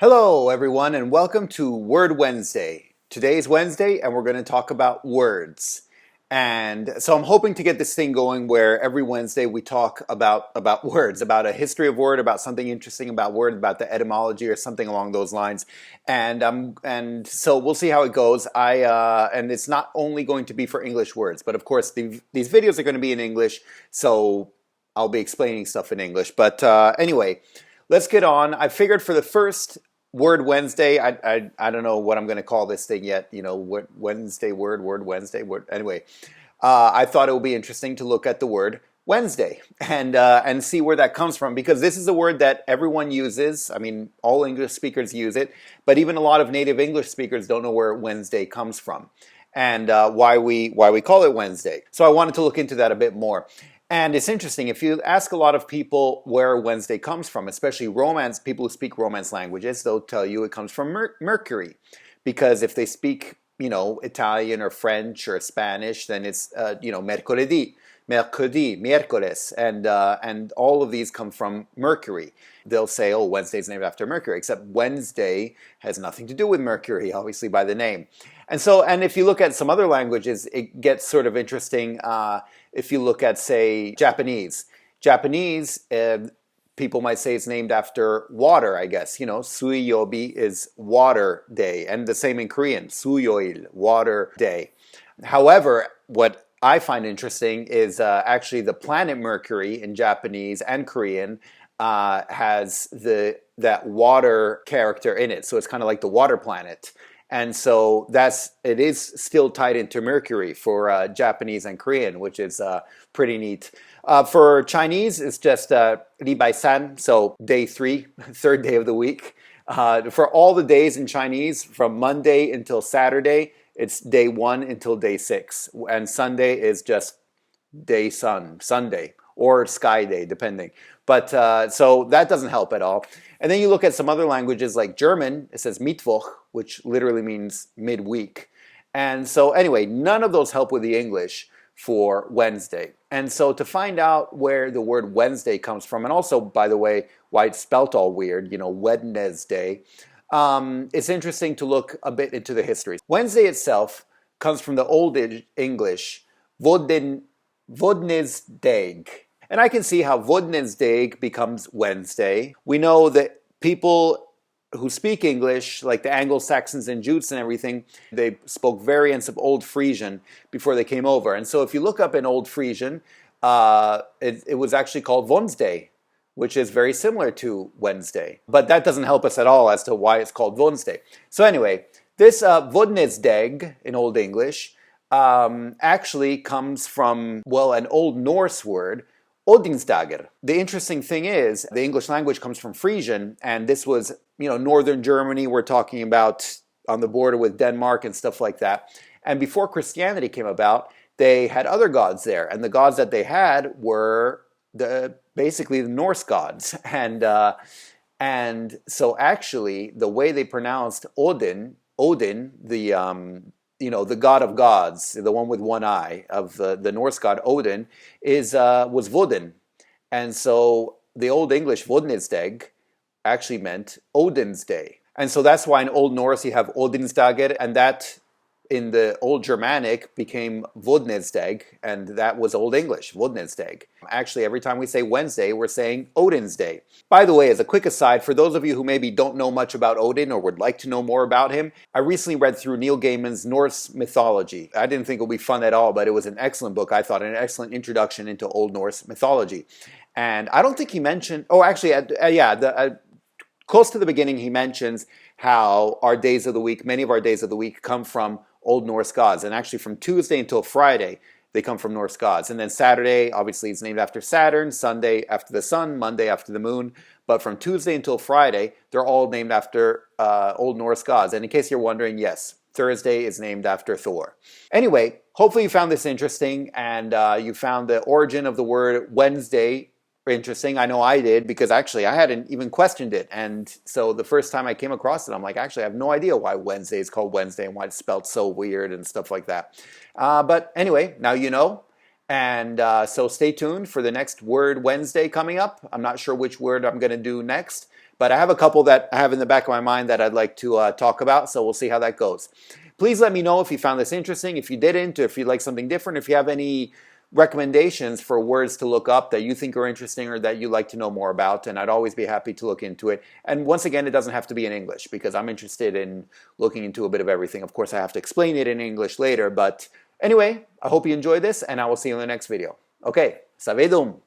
Hello, everyone, and welcome to Word Wednesday. Today's Wednesday, and we're going to talk about words. And so I'm hoping to get this thing going where every Wednesday we talk about words, about a history of word, about something interesting about word, about the etymology or something along those lines. And so we'll see how it goes. And it's not only going to be for English words, but of course these videos are going to be in English, so I'll be explaining stuff in English. But anyway. Let's get on. I figured for the first Word Wednesday, I don't know what I'm going to call this thing yet. You know, Wednesday word, Word Wednesday word. Anyway, I thought it would be interesting to look at the word Wednesday and see where that comes from, because this is a word that everyone uses. I mean, all English speakers use it, but even a lot of native English speakers don't know where Wednesday comes from and why we call it Wednesday. So I wanted to look into that a bit more. And it's interesting, if you ask a lot of people where Wednesday comes from, especially Romance, people who speak Romance languages, they'll tell you it comes from Mercury. Because if they speak, Italian or French or Spanish, then it's, mercoledì, miércoles, and all of these come from Mercury. They'll say, oh, Wednesday's named after Mercury, except Wednesday has nothing to do with Mercury, obviously, by the name. And if you look at some other languages, it gets sort of interesting. If you look at, say, Japanese, people might say it's named after water, I guess. Suiyobi is water day, and the same in Korean, suyoil, water day. However, what I find interesting is actually the planet Mercury in Japanese and Korean has that water character in it, so it's kind of like the water planet. And so it is still tied into Mercury for Japanese and Korean, which is pretty neat. For Chinese, it's just Li Bai San, so day 3, third day of the week. For all the days in Chinese, from Monday until Saturday, it's day 1 until day 6. And Sunday is just day Sunday, or sky day, depending. But so that doesn't help at all. And then you look at some other languages like German, it says Mittwoch, which literally means midweek. And so anyway, none of those help with the English for Wednesday. And so to find out where the word Wednesday comes from, and also, by the way, why it's spelt all weird, Wednesday, it's interesting to look a bit into the history. Wednesday itself comes from the Old English, Vodnesdag. And I can see how Vodnesdag becomes Wednesday. We know that people who speak English, like the Anglo-Saxons and Jutes and everything, they spoke variants of Old Frisian before they came over. And so if you look up in Old Frisian, it was actually called Vonsday, which is very similar to Wednesday. But that doesn't help us at all as to why it's called Wednesday. So anyway, this Vodnesdag in Old English actually comes from, an Old Norse word, Odinsdager. The interesting thing is, the English language comes from Frisian, and this was, northern Germany, we're talking about on the border with Denmark and stuff like that. And before Christianity came about, they had other gods there, and the gods that they had were basically the Norse gods. And so actually, the way they pronounced Odin, the god of gods, the one with one eye of the Norse god Odin, was Vodin. And so the Old English Vodnesdag actually meant Odin's day. And so that's why in Old Norse you have Odinsdager, and that in the Old Germanic became Vodnesdag, and that was Old English, Vodnesdag. Actually, every time we say Wednesday, we're saying Odin's Day. By the way, as a quick aside, for those of you who maybe don't know much about Odin or would like to know more about him, I recently read through Neil Gaiman's Norse mythology. I didn't think it would be fun at all, but it was an excellent book, I thought, an excellent introduction into Old Norse mythology. And I don't think he mentioned, close to the beginning, he mentions how many of our days of the week come from Old Norse gods. And actually from Tuesday until Friday, they come from Norse gods. And then Saturday, obviously, is named after Saturn, Sunday after the sun, Monday after the moon. But from Tuesday until Friday, they're all named after Old Norse gods. And in case you're wondering, yes, Thursday is named after Thor. Anyway, hopefully you found this interesting, and you found the origin of the word Wednesday interesting. I know I did, because actually I hadn't even questioned it. And so the first time I came across it, I'm like, actually, I have no idea why Wednesday is called Wednesday and why it's spelled so weird and stuff like that. But anyway, now you know. And so stay tuned for the next Word Wednesday coming up. I'm not sure which word I'm going to do next, But I have a couple that I have in the back of my mind that I'd like to talk about, so we'll see how that goes. Please let me know if you found this interesting, if you didn't, or if you'd like something different, if you have any recommendations for words to look up that you think are interesting or that you'd like to know more about, and I'd always be happy to look into it. And once again, it doesn't have to be in English because I'm interested in looking into a bit of everything. Of course, I have to explain it in English later, but anyway, I hope you enjoyed this, and I will see you in the next video. Okay, savedum!